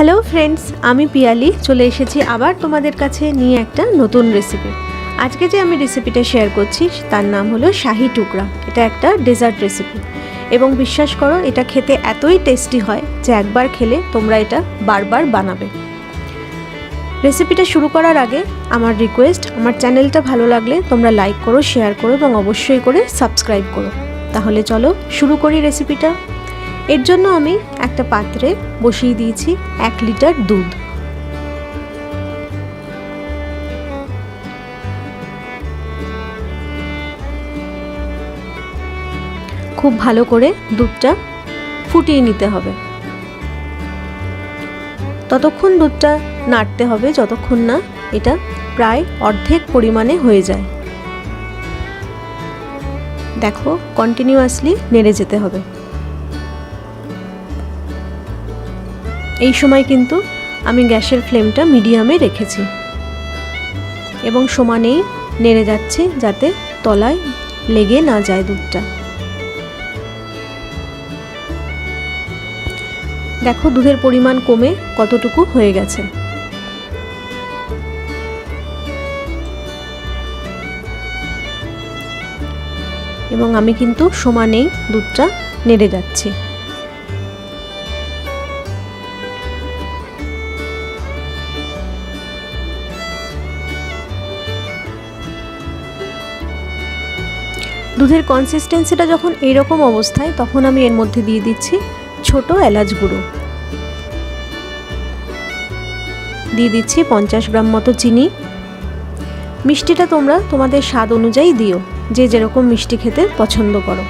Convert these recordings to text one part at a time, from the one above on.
Hello friends, আমি পিয়ালি চলে এসেছি আবার তোমাদের কাছে নিয়ে একটা নতুন রেসিপি। আজকে যে আমি রেসিপিটা শেয়ার করছি তার নাম হলো শাহি টুকরা। এটা একটা ডেজার্ট রেসিপি এবং বিশ্বাস করো এটা খেতে এতই টেস্টি হয় যে একবার খেলে তোমরা এটা বারবার বানাবে। রেসিপিটা শুরু করার আগে আমার রিকোয়েস্ট, আমার চ্যানেলটা ভালো লাগলে তোমরা লাইক করো, শেয়ার করো এবং অবশ্যই করে সাবস্ক্রাইব করো। তাহলে চলো শুরু করি রেসিপিটা। এর জন্য আমি একটা পাত্রে বসিয়ে দিয়েছি 1 লিটার দুধ। খুব ভালো করে দুধটা ফুটিয়ে নিতে হবে। ততক্ষণ দুধটা নাড়তে হবে যতক্ষণ না এটা প্রায় অর্ধেক পরিমাণে হয়ে যায়। দেখো, কন্টিনিউয়াসলি নেড়ে যেতে হবে। এই সময় কিন্তু আমি গ্যাসের ফ্লেমটা মিডিয়ামে রেখেছি এবং সমানেই নেড়ে যাচ্ছি যাতে তলায় লেগে না যায় দুধটা। দেখো দুধের পরিমাণ কমে কতটুকু হয়ে গেছে। এবং আমি কিন্তু সমানেই দুধটা নেড়ে যাচ্ছি। দুধের কনসিস্টেন্সিটা যখন এইরকম অবস্থায়, তখন আমি এর মধ্যে দিয়ে দিচ্ছি ছোট এলাচ গুঁড়ো, দিয়ে দিচ্ছি 50 গ্রাম মতো চিনি। মিষ্টিটা তোমরা তোমাদের স্বাদ অনুযায়ী দিও, যে যেরকম মিষ্টি খেতে পছন্দ করো।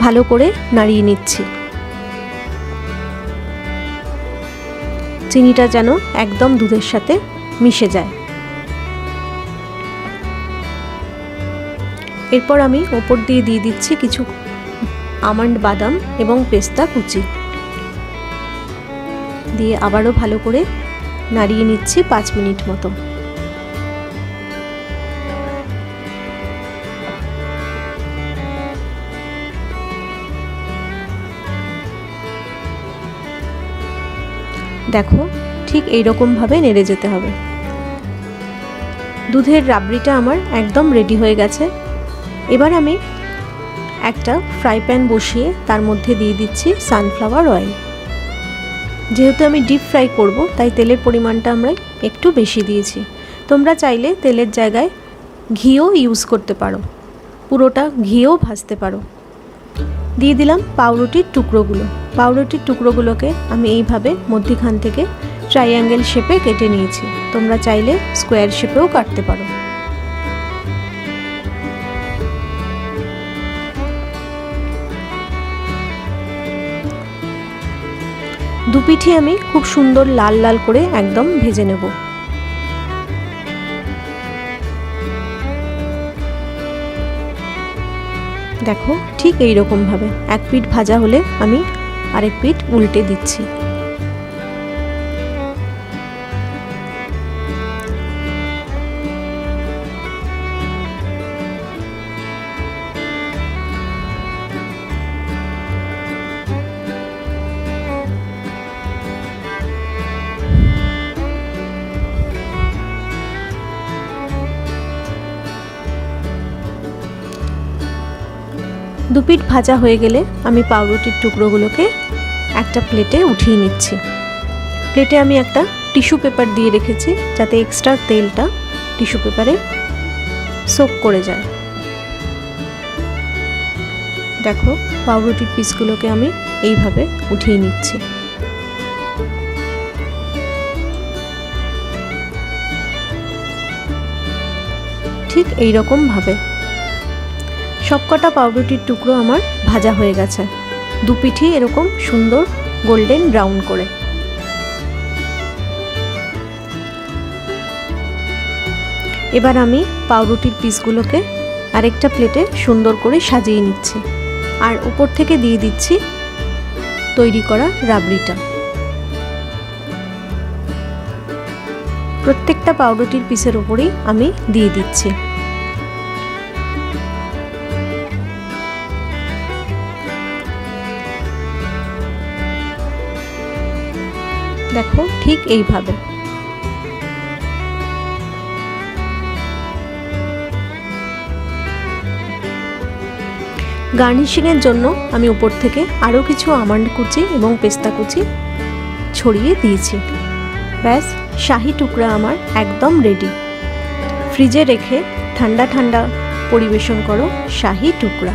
ভালো করে নাড়িয়ে নিচ্ছি। চিনিটা যেন একদম দুধের সাথে মিশে যায়। এরপর আমি ওপর দিয়ে দিচ্ছি কিছু আমন্ড বাদাম এবং পেস্তা কুচি, দিয়ে আবারও ভালো করে নাড়িয়ে নিচ্ছি 5 মিনিট মতো। দেখো ঠিক এইরকমভাবে নেড়ে যেতে হবে। দুধের রাবড়িটা আমার একদম রেডি হয়ে গেছে। এবার আমি একটা ফ্রাই প্যান বসিয়ে তার মধ্যে দিয়ে দিচ্ছি সানফ্লাওয়ার অয়েল। যেহেতু আমি ডিপ ফ্রাই করব তাই তেলের পরিমাণটা আমরা একটু বেশি দিয়েছি। তোমরা চাইলে তেলের জায়গায় ঘিও ইউজ করতে পারো, পুরোটা ঘিও ভাজতে পারো। দিয়ে দিলাম পাউরুটির টুকরোগুলো। পাউরুটির টুকরোগুলোকে আমি এইভাবে মধ্যিখান থেকে ট্রাইঅ্যাঙ্গেল শেপে কেটে নিয়েছি। তোমরা চাইলে স্কোয়ার শেপেও কাটতে পারো। দুপিঠি আমি খুব সুন্দর লাল লাল করে একদম ভেজে নেব। দেখো ঠিক এইরকম ভাবে এক পিঠ ভাজা হলে আমি আরেক পিঠ উল্টে দিচ্ছি। দুপিঠ ভাজা হয়ে গেলে আমি পাউরুটির টুকরোগুলোকে একটা প্লেটে উঠিয়ে নিচ্ছি। প্লেটে আমি একটা টিস্যু পেপার দিয়ে রেখেছি যাতে এক্সট্রা তেলটা টিস্যু পেপারে সোক করে যায়। দেখো পাউরুটির পিসগুলোকে আমি এইভাবে উঠিয়ে নিচ্ছি। ঠিক এইরকম ভাবে সবকটা পাউরুটির টুকরো আমার ভাজা হয়ে গেছে, দুপিঠি এরকম সুন্দর গোল্ডেন ব্রাউন করে। এবার আমি পাউরুটির পিসগুলোকে আরেকটা প্লেটে সুন্দর করে সাজিয়ে নিচ্ছি আর উপর থেকে দিয়ে দিচ্ছি তৈরি করা রাবড়িটা। প্রত্যেকটা পাউরুটির পিসের উপরেই আমি দিয়ে দিচ্ছি। দেখো ঠিক এইভাবে। গার্নিশিংয়ের জন্য আমি উপর থেকে আরও কিছু আমন্ড কুচি এবং পেস্তা কুচি ছড়িয়ে দিয়েছি। ব্যাস, শাহি টুকরা আমার একদম রেডি। ফ্রিজে রেখে ঠান্ডা ঠান্ডা পরিবেশন করো শাহি টুকরা।